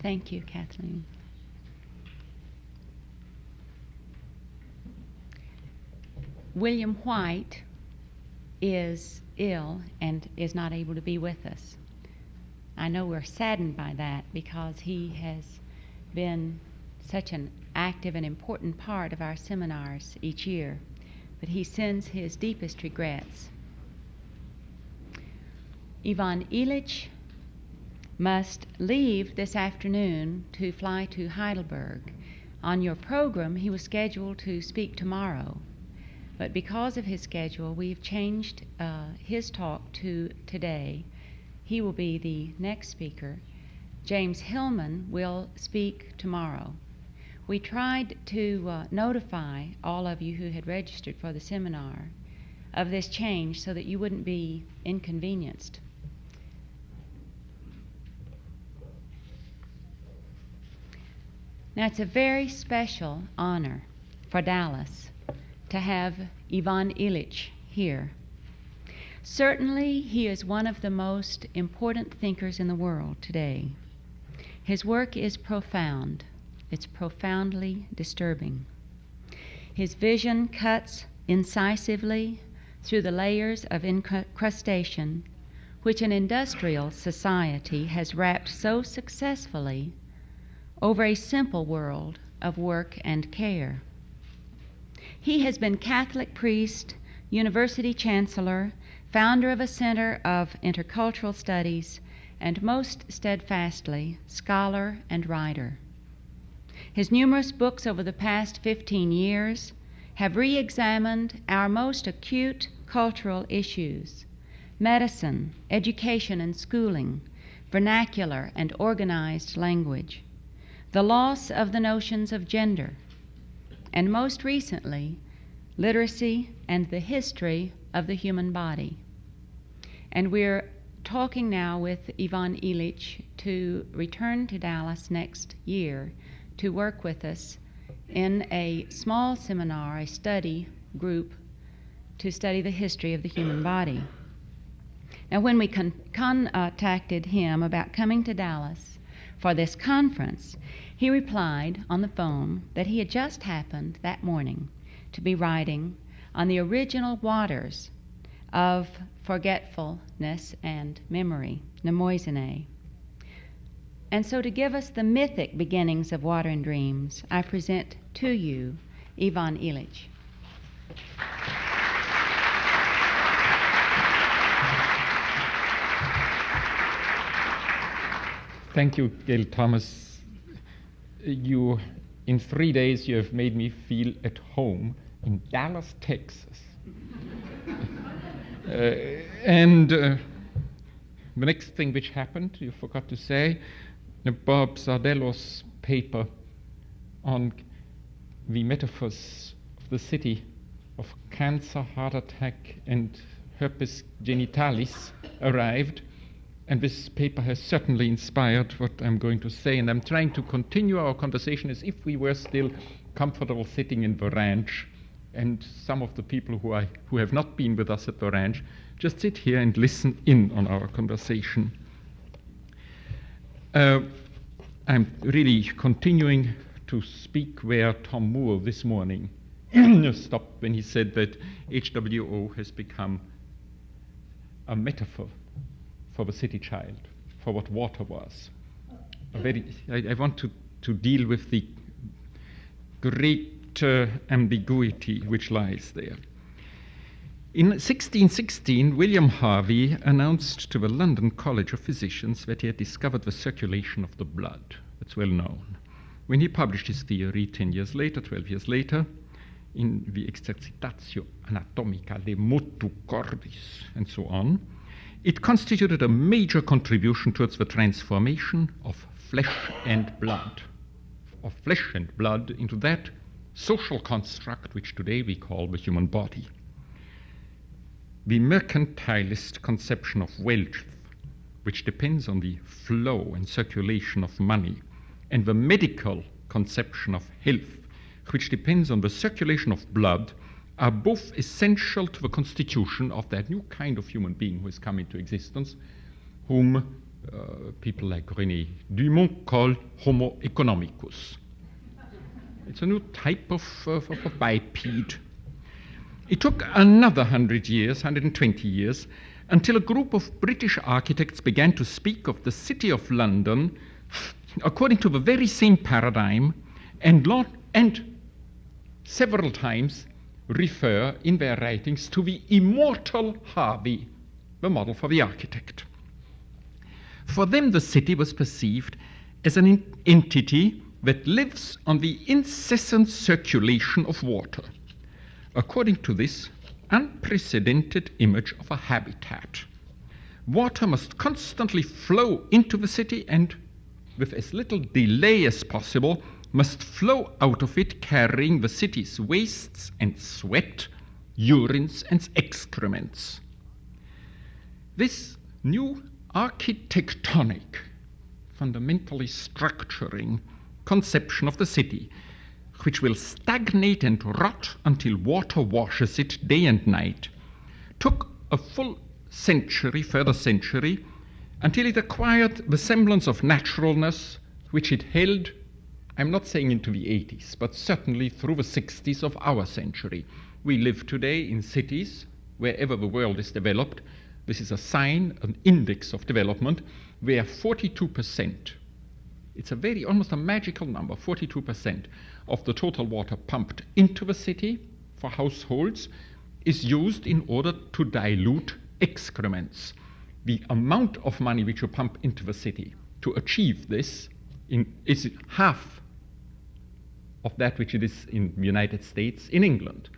Thank you, Kathleen. William White is ill and is not able to be with us. I know we're saddened by that because he has been such an active and important part of our seminars each year, but he sends his deepest regrets. Ivan Illich must leave this afternoon to fly to Heidelberg. On your program, he was scheduled to speak tomorrow, but because of his schedule, we've changed his talk to today. He will be the next speaker. James Hillman will speak tomorrow. We tried to notify all of you who had registered for the seminar of this change so that you wouldn't be inconvenienced. Now, it's a very special honor for Dallas to have Ivan Illich here. Certainly, he is one of the most important thinkers in the world today. His work is profound. It's profoundly disturbing. His vision cuts incisively through the layers of incrustation which an industrial society has wrapped so successfully over a simple world of work and care. He has been Catholic priest, university chancellor, founder of a center of intercultural studies, and most steadfastly, scholar and writer. His numerous books over the past 15 years have re-examined our most acute cultural issues: medicine, education and schooling, vernacular and organized language, the loss of the notions of gender, and most recently, literacy and the history of the human body. And we're talking now with Ivan Illich to return to Dallas next year to work with us in a small seminar, a study group, to study the history of the human body. Now, when we contacted him about coming to Dallas for this conference, he replied on the phone that he had just happened that morning to be writing on the original waters of forgetfulness and memory, mνημοσύνη. And so to give us the mythic beginnings of Water and Dreams, I present to you Ivan Illich. Thank you, Gail Thomas. In 3 days, you have made me feel at home in Dallas, Texas. The next thing which happened, you forgot to say, Bob Sardello's paper on the metaphors of the city of cancer, heart attack, and herpes genitalis arrived. And this paper has certainly inspired what I'm going to say, and I'm trying to continue our conversation as if we were still comfortable sitting in the ranch, and some of the people who have not been with us at the ranch just sit here and listen in on our conversation. I'm really continuing to speak where Tom Moore this morning stopped when he said that HWO has become a metaphor for the city child, for what water was. I want to deal with the great ambiguity which lies there. In 1616, William Harvey announced to the London College of Physicians that he had discovered the circulation of the blood. That's well known. When he published his theory 12 years later, in the Exercitatio Anatomica de Motu Cordis, and so on, it constituted a major contribution towards the transformation of flesh and blood into that social construct which today we call the human body. The mercantilist conception of wealth, which depends on the flow and circulation of money, and the medical conception of health, which depends on the circulation of blood, are both essential to the constitution of that new kind of human being who has come into existence, whom people like René Dumont call Homo economicus. It's a new type of biped. It took another 100 years, 120 years, until a group of British architects began to speak of the City of London according to the very same paradigm, and several times refer in their writings to the immortal Harvey, the model for the architect. For them, the city was perceived as an entity that lives on the incessant circulation of water, according to this unprecedented image of a habitat. Water must constantly flow into the city and, with as little delay as possible, must flow out of it, carrying the city's wastes and sweat, urines and excrements. This new architectonic, fundamentally structuring conception of the city, which will stagnate and rot until water washes it day and night, took a full century, further century, until it acquired the semblance of naturalness which it held, I'm not saying into the 80s, but certainly through the 60s of our century. We live today in cities, wherever the world is developed. This is a sign, an index of development, where 42%, it's a very, almost a magical number, 42% of the total water pumped into the city for households is used in order to dilute excrements. The amount of money which you pump into the city to achieve this is half of that which it is in the United States, in England.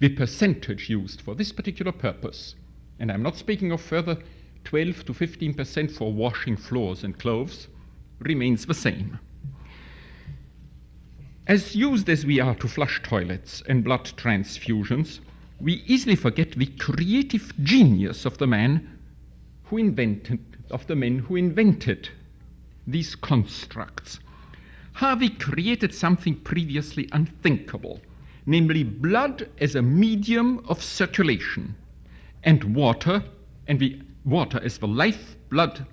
The percentage used for this particular purpose, and I'm not speaking of further 12 to 15% for washing floors and clothes, remains the same. As used as we are to flush toilets and blood transfusions, we easily forget the creative genius of the men who invented these constructs. Harvey created something previously unthinkable, namely blood as a medium of circulation, and water as the lifeblood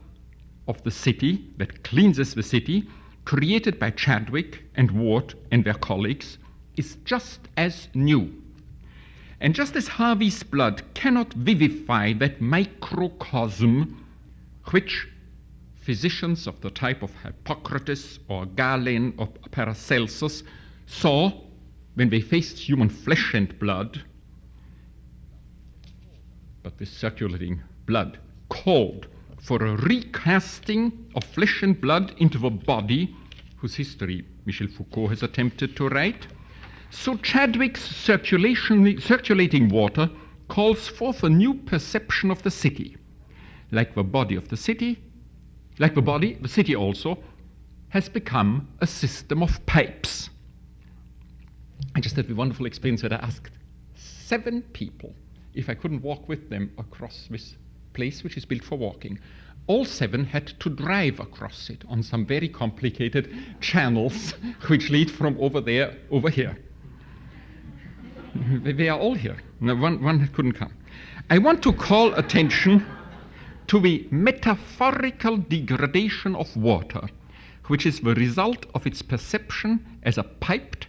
of the city that cleanses the city, created by Chadwick and Ward and their colleagues, is just as new. And just as Harvey's blood cannot vivify that microcosm which physicians of the type of Hippocrates or Galen or Paracelsus saw when they faced human flesh and blood, but this circulating blood called for a recasting of flesh and blood into the body, whose history Michel Foucault has attempted to write. So Chadwick's circulating water calls forth a new perception of the city. Like the body of the city, the city also has become a system of pipes. I just had the wonderful experience that I asked 7 people if I couldn't walk with them across this place which is built for walking. All 7 had to drive across it on some very complicated channels which lead from over there over here. They are all here. No, one couldn't come. I want to call attention to the metaphorical degradation of water, which is the result of its perception as a piped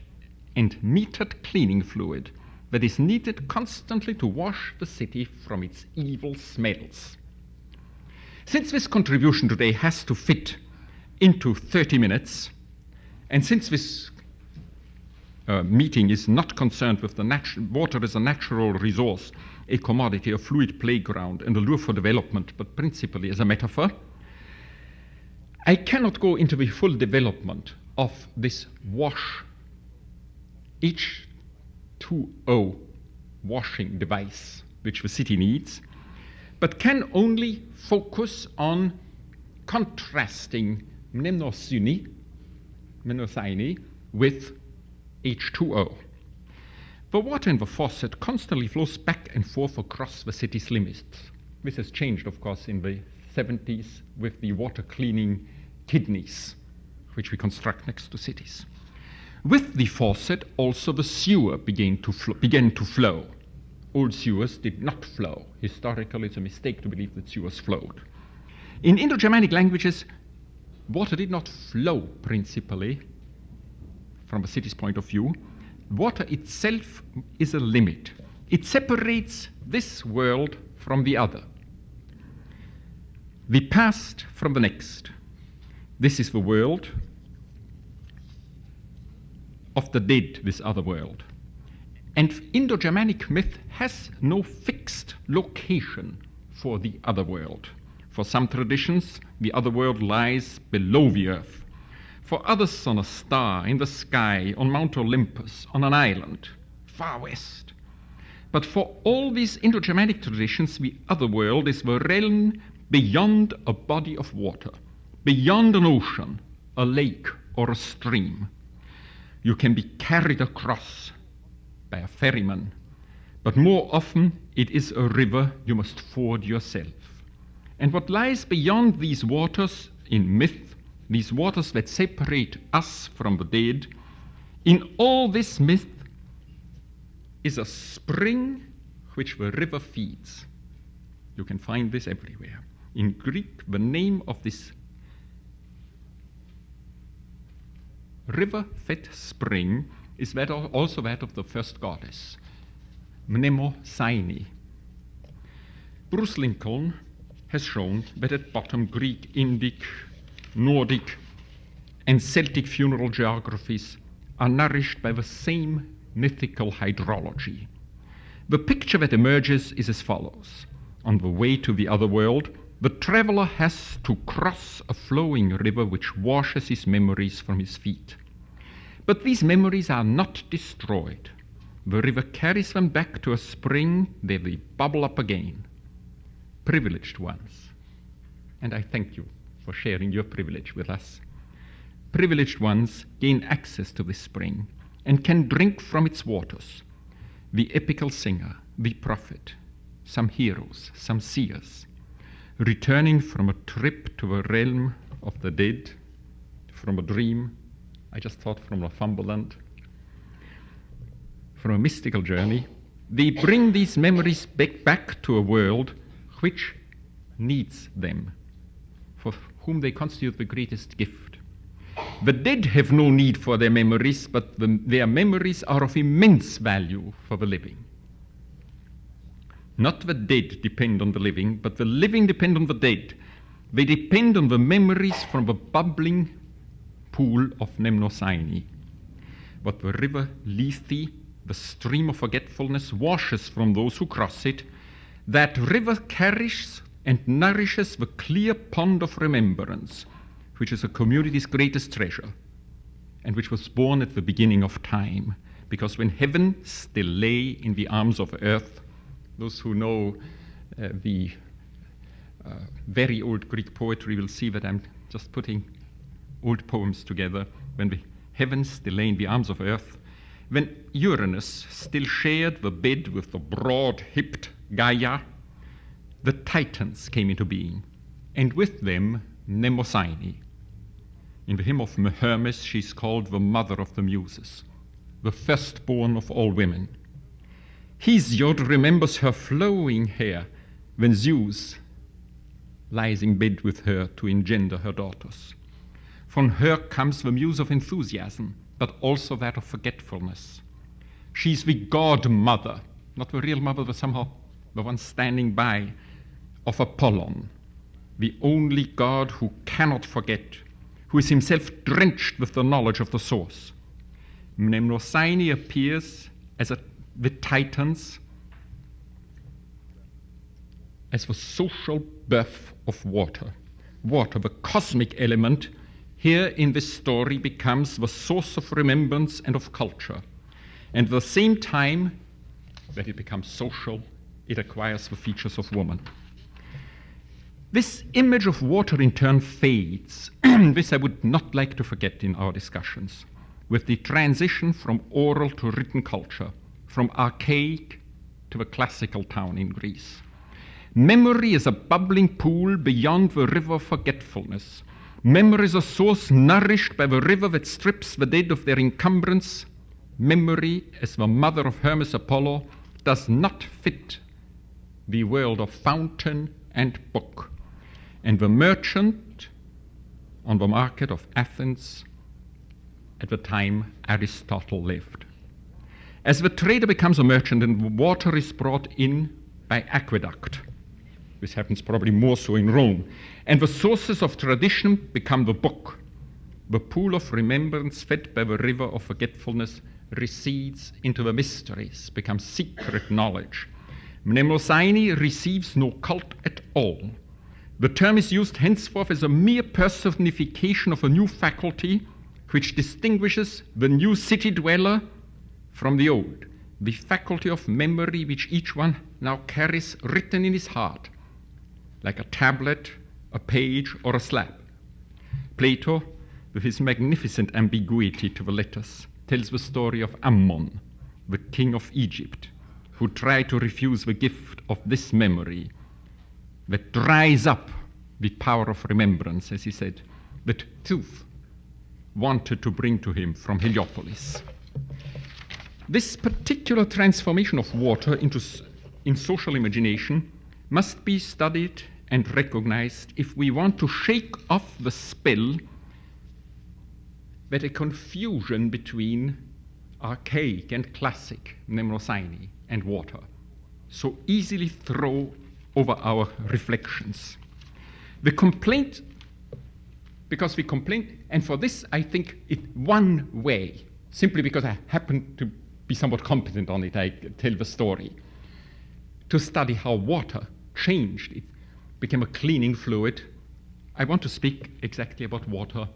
and metered cleaning fluid that is needed constantly to wash the city from its evil smells. Since this contribution today has to fit into 30 minutes, and since this meeting is not concerned with water as a natural resource, a commodity, a fluid playground, and a lure for development, but principally as a metaphor, I cannot go into the full development of this H2O washing device which the city needs, but can only focus on contrasting mnemosini with H2O. The water in the faucet constantly flows back and forth across the city's limits. This has changed, of course, in the 70s with the water cleaning kidneys, which we construct next to cities. With the faucet, also the sewer began to flow. Old sewers did not flow. Historically, it's a mistake to believe that sewers flowed. In Indo-Germanic languages, water did not flow principally from a city's point of view. Water itself is a limit. It separates this world from the other, the past from the next. This is the world of the dead, this other world. And Indo-Germanic myth has no fixed location for the other world. For some traditions, the other world lies below the earth. For others, on a star, in the sky, on Mount Olympus, on an island, far west. But for all these Indo-Germanic traditions, the other world is the realm beyond a body of water, beyond an ocean, a lake, or a stream. You can be carried across by a ferryman, but more often it is a river you must ford yourself. And what lies beyond these waters in myth, these waters that separate us from the dead, in all this myth is a spring which the river feeds. You can find this everywhere. In Greek, the name of this river-fed spring is also that of the first goddess, mnemosine. Bruce Lincoln has shown that at bottom Greek, Indic, Nordic, and Celtic funeral geographies are nourished by the same mythical hydrology. The picture that emerges is as follows. On the way to the other world, the traveler has to cross a flowing river which washes his memories from his feet. But these memories are not destroyed. The river carries them back to a spring where they bubble up again. Privileged ones, and I thank you for sharing your privilege with us. Privileged ones gain access to this spring and can drink from its waters. The epical singer, the prophet, some heroes, some seers, returning from a trip to the realm of the dead, from a dream, I just thought from Northumberland, from a mystical journey, they bring these memories back to a world which needs them, for whom they constitute the greatest gift. The dead have no need for their memories, but their memories are of immense value for the living. Not the dead depend on the living, but the living depend on the dead. They depend on the memories from the bubbling pool of mnemosine. What the river Lethe, the stream of forgetfulness, washes from those who cross it, that river carries and nourishes the clear pond of remembrance, which is a community's greatest treasure, and which was born at the beginning of time, because when heaven still lay in the arms of earth, those who know the very old Greek poetry will see that I'm just putting old poems together. When the heavens still lay in the arms of earth, when Uranus still shared the bed with the broad-hipped Gaia, the Titans came into being, and with them Mnemosine. In the hymn of Hermes, she's called the mother of the muses, the firstborn of all women. Hesiod remembers her flowing hair when Zeus lies in bed with her to engender her daughters. From her comes the muse of enthusiasm, but also that of forgetfulness. She's the godmother, not the real mother, but somehow the one standing by, of Apollon, the only god who cannot forget, who is himself drenched with the knowledge of the source. Mnemosine appears as the Titans, as the social birth of water. Water, the cosmic element, here in this story becomes the source of remembrance and of culture. And at the same time that it becomes social, it acquires the features of woman. This image of water in turn fades. This I would not like to forget in our discussions. With the transition from oral to written culture, from archaic to the classical town in Greece. Memory is a bubbling pool beyond the river of forgetfulness. Memory is a source nourished by the river that strips the dead of their encumbrance. Memory, as the mother of Hermes Apollo, does not fit the world of fountain and book. and the merchant on the market of Athens at the time Aristotle lived. As the trader becomes a merchant and water is brought in by aqueduct, this happens probably more so in Rome, and the sources of tradition become the book, the pool of remembrance fed by the river of forgetfulness recedes into the mysteries, becomes secret knowledge. Mnemosine receives no cult at all. The term is used henceforth as a mere personification of a new faculty which distinguishes the new city dweller from the old, the faculty of memory which each one now carries written in his heart, like a tablet, a page, or a slab. Plato, with his magnificent ambiguity to the letters, tells the story of Ammon, the king of Egypt, who tried to refuse the gift of this memory that dries up the power of remembrance, as he said, that Thoth wanted to bring to him from Heliopolis. This particular transformation of water in social imagination must be studied and recognized if we want to shake off the spell that a confusion between archaic and classic mnemosine and water so easily throw over our reflections. The complaint, because we complain, and for this I think one way, simply because I happen to be somewhat competent on it, I tell the story, to study how water changed. It became a cleaning fluid. I want to speak exactly about water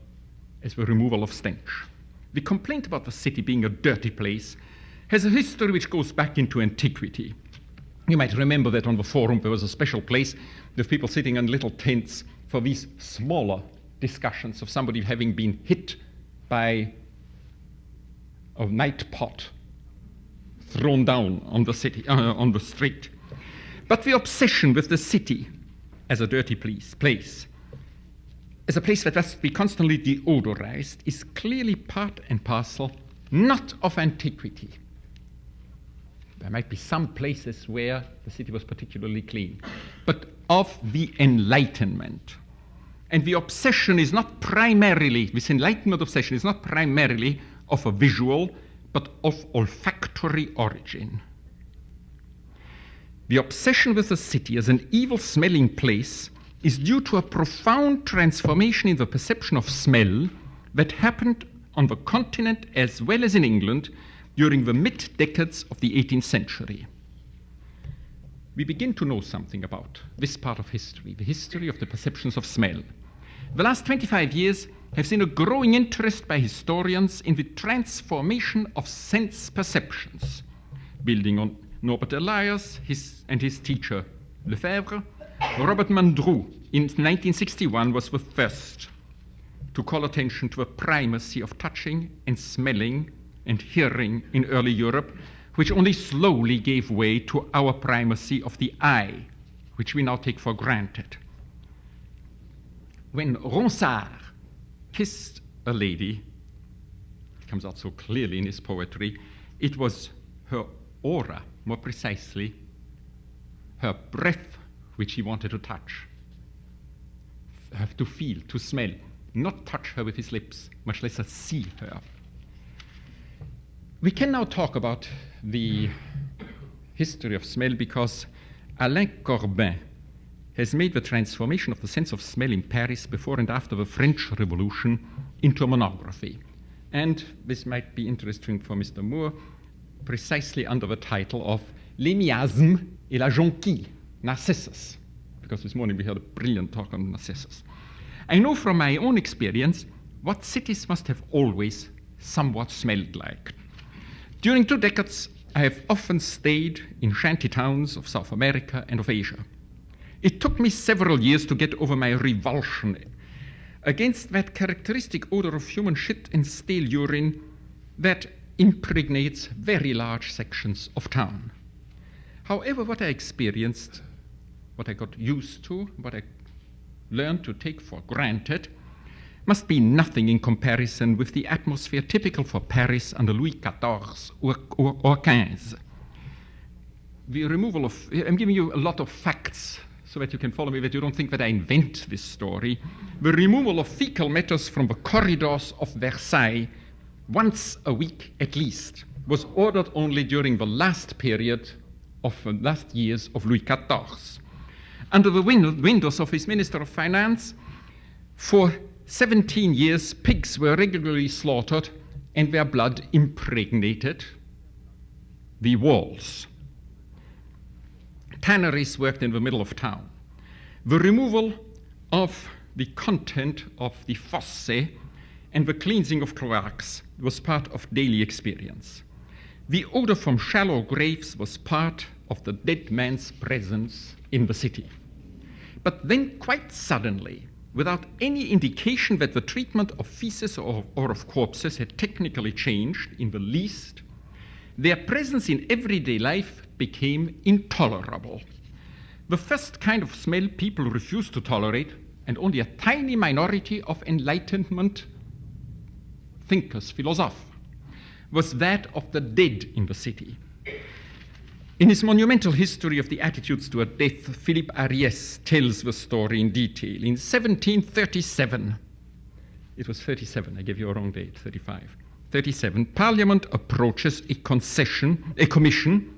as the removal of stench. The complaint about the city being a dirty place has a history which goes back into antiquity. You might remember that on the Forum there was a special place with people sitting in little tents for these smaller discussions of somebody having been hit by a night pot thrown down on the on the street. But the obsession with the city as a dirty place, as a place that must be constantly deodorized, is clearly part and parcel not of antiquity. There might be some places where the city was particularly clean, but of the Enlightenment. And the obsession is not primarily, this Enlightenment obsession is not primarily of a visual, but of olfactory origin. The obsession with the city as an evil-smelling place is due to a profound transformation in the perception of smell that happened on the continent as well as in England during the mid-decades of the 18th century. We begin to know something about this part of history, the history of the perceptions of smell. The last 25 years have seen a growing interest by historians in the transformation of sense perceptions, building on Norbert Elias and his teacher Lefebvre. Robert Mandrou in 1961 was the first to call attention to the primacy of touching and smelling and hearing in early Europe, which only slowly gave way to our primacy of the eye, which we now take for granted. When Ronsard kissed a lady, it comes out so clearly in his poetry, it was her aura, more precisely, her breath, which he wanted to touch, have to feel, to smell, not touch her with his lips, much less see her. We can now talk about the history of smell because Alain Corbin has made the transformation of the sense of smell in Paris before and after the French Revolution into a monography. And this might be interesting for Mr. Moore, precisely under the title of Les miasmes et la jonquille, Narcissus, because this morning we had a brilliant talk on Narcissus. I know from my own experience what cities must have always somewhat smelled like. During 2 decades, I have often stayed in shanty towns of South America and of Asia. It took me several years to get over my revulsion against that characteristic odor of human shit and stale urine that impregnates very large sections of town. However, what I experienced, what I got used to, what I learned to take for granted, must be nothing in comparison with the atmosphere typical for Paris under Louis XIV or XV. The removal of, I'm giving you a lot of facts so that you can follow me, that you don't think that I invent this story, the removal of fecal matters from the corridors of Versailles once a week at least was ordered only during the last period of the last years of Louis XIV. Under the windows of his Minister of Finance, for 17 years, pigs were regularly slaughtered and their blood impregnated the walls. Tanneries worked in the middle of town. The removal of the content of the fosse and the cleansing of cloacs was part of daily experience. The odor from shallow graves was part of the dead man's presence in the city. But then, quite suddenly, without any indication that the treatment of feces or of corpses had technically changed in the least, their presence in everyday life became intolerable. The first kind of smell people refused to tolerate, and only a tiny minority of Enlightenment thinkers, philosophers, was that of the dead in the city. In his monumental history of the attitudes toward death, Philippe Ariès tells the story in detail. In 1737, it was 37, I gave you a wrong date, 35. 37, Parliament approaches appoints a commission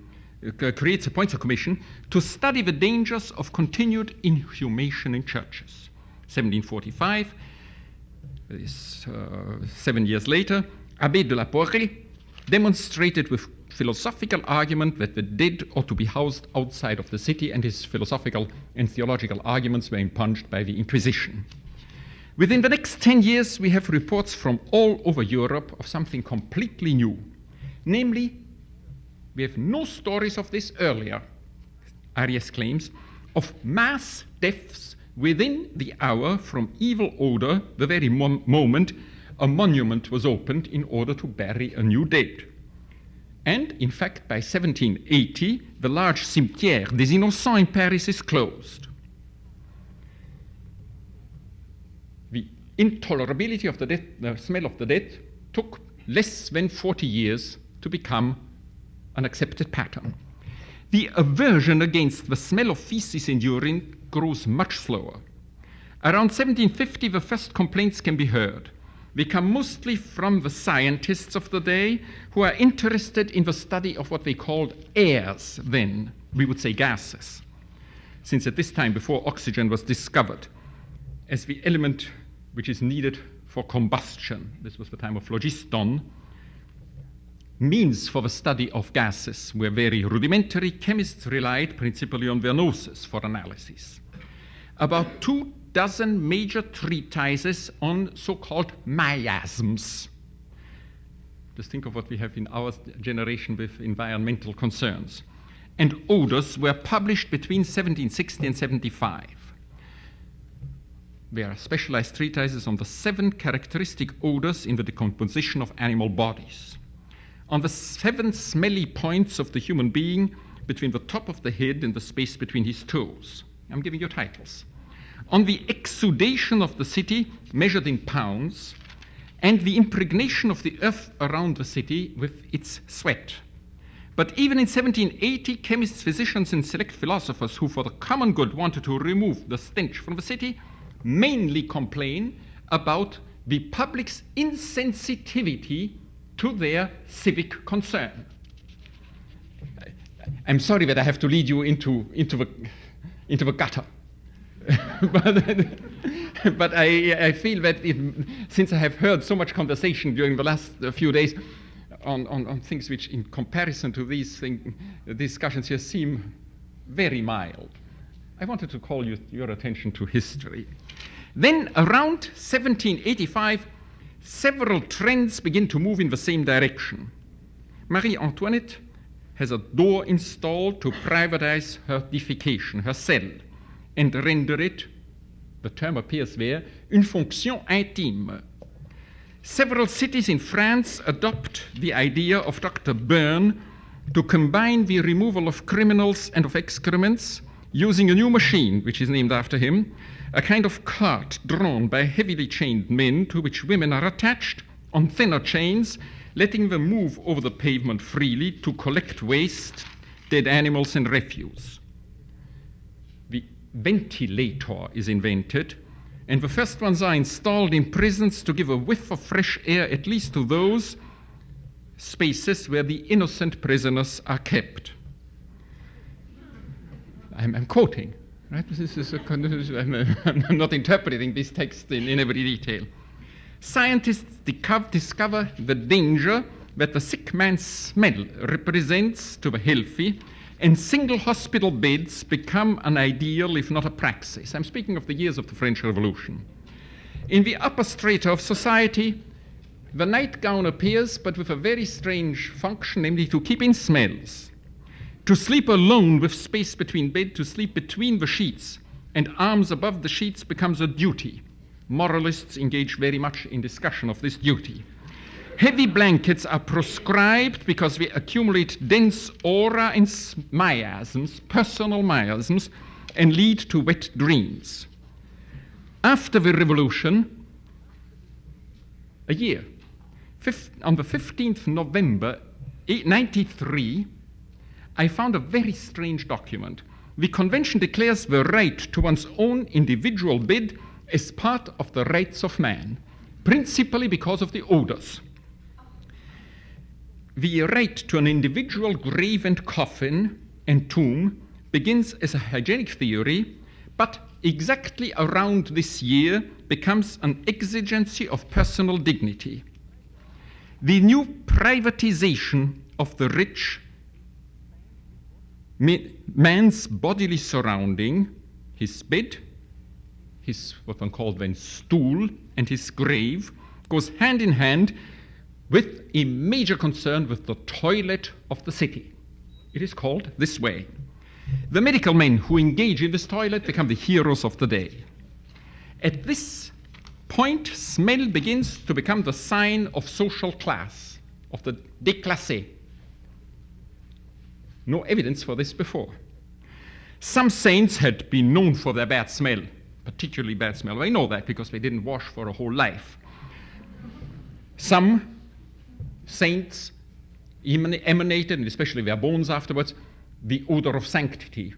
to study the dangers of continued inhumation in churches. 1745, 7 years later, Abbé de la Porrée demonstrated with philosophical argument that the dead ought to be housed outside of the city, and his philosophical and theological arguments were impunged by the Inquisition. Within the next 10 years, we have reports from all over Europe of something completely new. Namely, we have no stories of this earlier, Ariès claims, of mass deaths within the hour from evil odor, the very moment a monument was opened in order to bury a new dead. And, in fact, by 1780, the large cimetière des Innocents in Paris is closed. The intolerability of the death, the smell of the dead, took less than 40 years to become an accepted pattern. The aversion against the smell of feces and urine grows much slower. Around 1750, the first complaints can be heard. They come mostly from the scientists of the day who are interested in the study of what they called airs then, we would say gases, since at this time, before oxygen was discovered as the element which is needed for combustion, this was the time of phlogiston, means for the study of gases were very rudimentary. Chemists relied principally on their noses for analysis. About 24 major treatises on so-called miasms. Just think of what we have in our generation with environmental concerns. And odors were published between 1760 and 75. There are specialized treatises on the 7 characteristic odors in the decomposition of animal bodies, on the 7 smelly points of the human being between the top of the head and the space between his toes. I'm giving you titles. On the exudation of the city measured in pounds, and the impregnation of the earth around the city with its sweat. But even in 1780, chemists, physicians, and select philosophers who for the common good wanted to remove the stench from the city mainly complain about the public's insensitivity to their civic concern. I'm sorry that I have to lead you into the gutter. but I feel that since I have heard so much conversation during the last few days on things which in comparison to these discussions here seem very mild, I wanted to call your attention to history. Then around 1785, several trends begin to move in the same direction. Marie Antoinette has a door installed to privatize her defecation, her cell, and render it, the term appears there, une fonction intime. Several cities in France adopt the idea of Dr. Byrne to combine the removal of criminals and of excrements using a new machine, which is named after him, a kind of cart drawn by heavily chained men to which women are attached on thinner chains, letting them move over the pavement freely to collect waste, dead animals, and refuse. The ventilator is invented, and the first ones are installed in prisons to give a whiff of fresh air, at least to those spaces where the innocent prisoners are kept. I'm quoting, right? This is I'm not interpreting this text in every detail. Scientists discover the danger that the sick man's smell represents to the healthy, and single hospital beds become an ideal, if not a praxis. I'm speaking of the years of the French Revolution. In the upper strata of society, the nightgown appears, but with a very strange function, namely to keep in smells. To sleep alone with space between bed, to sleep between the sheets and arms above the sheets becomes a duty. Moralists engage very much in discussion of this duty. Heavy blankets are proscribed because they accumulate dense aura and miasms, personal miasms, and lead to wet dreams. After the revolution, a year, on the 15th November 1893, I found a very strange document. The convention declares the right to one's own individual bed as part of the rights of man, principally because of the odors. The right to an individual grave and coffin and tomb begins as a hygienic theory, but exactly around this year becomes an exigency of personal dignity. The new privatization of the rich man's bodily surrounding, his bed, his what one called then stool, and his grave, goes hand in hand with a major concern with the toilet of the city. It is called this way. The medical men who engage in this toilet become the heroes of the day. At this point, smell begins to become the sign of social class, of the déclassé. No evidence for this before. Some saints had been known for their bad smell, particularly bad smell. I know that because they didn't wash for a whole life. Some saints emanated, and especially their bones afterwards, the odor of sanctity.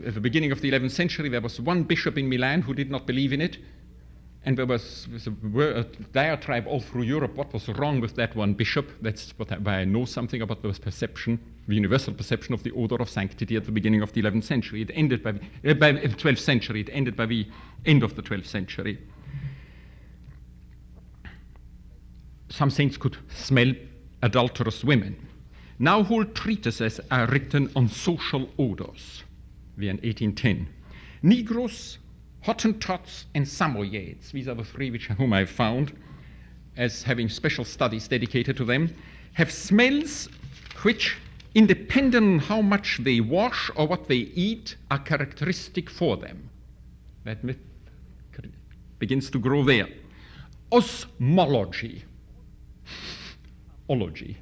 At the beginning of the 11th century, there was one bishop in Milan who did not believe in it, and there was a diatribe all through Europe. What was wrong with that one bishop? That's why I know something about the perception, the universal perception of the odor of sanctity at the beginning of the 11th century. It ended by the 12th century. It ended by the end of the 12th century. Some saints could smell adulterous women. Now whole treatises are written on social odors. We are in 1810. Negroes, Hottentots, and Samoyeds, these are the three whom I found as having special studies dedicated to them, have smells which, independent on how much they wash or what they eat, are characteristic for them. That myth begins to grow there. Osmology, ology,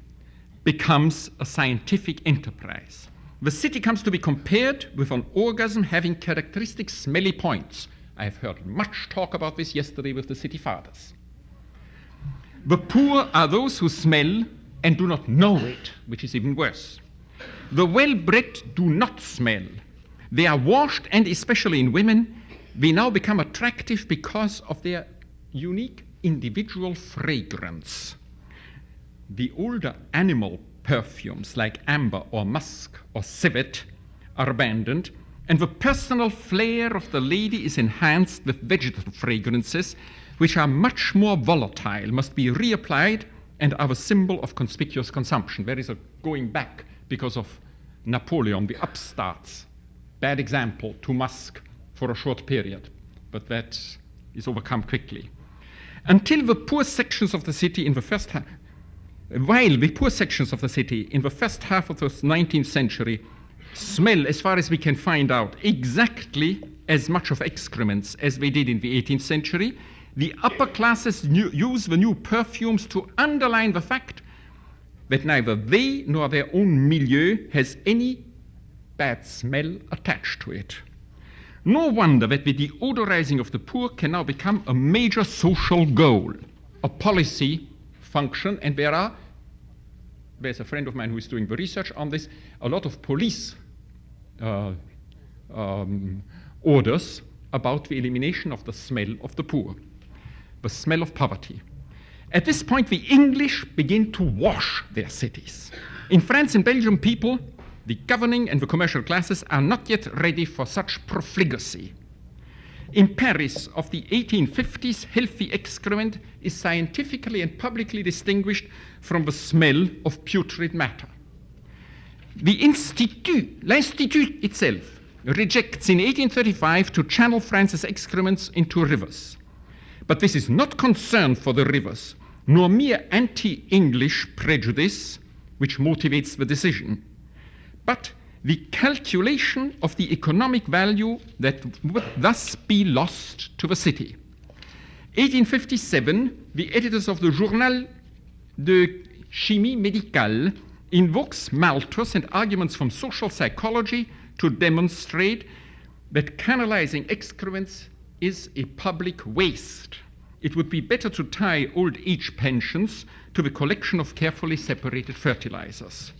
becomes a scientific enterprise. The city comes to be compared with an orgasm having characteristic smelly points. I have heard much talk about this yesterday with the city fathers. The poor are those who smell and do not know it, which is even worse. The well-bred do not smell. They are washed, and especially in women, they now become attractive because of their unique individual fragrance. The older animal perfumes like amber or musk or civet are abandoned, and the personal flair of the lady is enhanced with vegetal fragrances, which are much more volatile, must be reapplied, and are a symbol of conspicuous consumption. There is a going back because of Napoleon, the upstarts. Bad example to musk for a short period, but that is overcome quickly. Until the poor sections of the city in the first half, while the poor sections of the city in the first half of the 19th century smell, as far as we can find out, exactly as much of excrements as they did in the 18th century, the upper classes use the new perfumes to underline the fact that neither they nor their own milieu has any bad smell attached to it. No wonder that the deodorizing of the poor can now become a major social goal, a policy function, and there's a friend of mine who is doing the research on this, a lot of police orders about the elimination of the smell of the poor, the smell of poverty. At this point, the English begin to wash their cities. In France and Belgium, people, the governing and the commercial classes, are not yet ready for such profligacy. In Paris of the 1850s, healthy excrement is scientifically and publicly distinguished from the smell of putrid matter. L'Institut itself rejects in 1835 to channel France's excrements into rivers. But this is not concern for the rivers, nor mere anti-English prejudice which motivates the decision, but the calculation of the economic value that would thus be lost to the city. 1857, the editors of the Journal de Chimie Médicale invokes Malthus and arguments from social psychology to demonstrate that canalizing excrements is a public waste. It would be better to tie old age pensions to the collection of carefully separated fertilizers.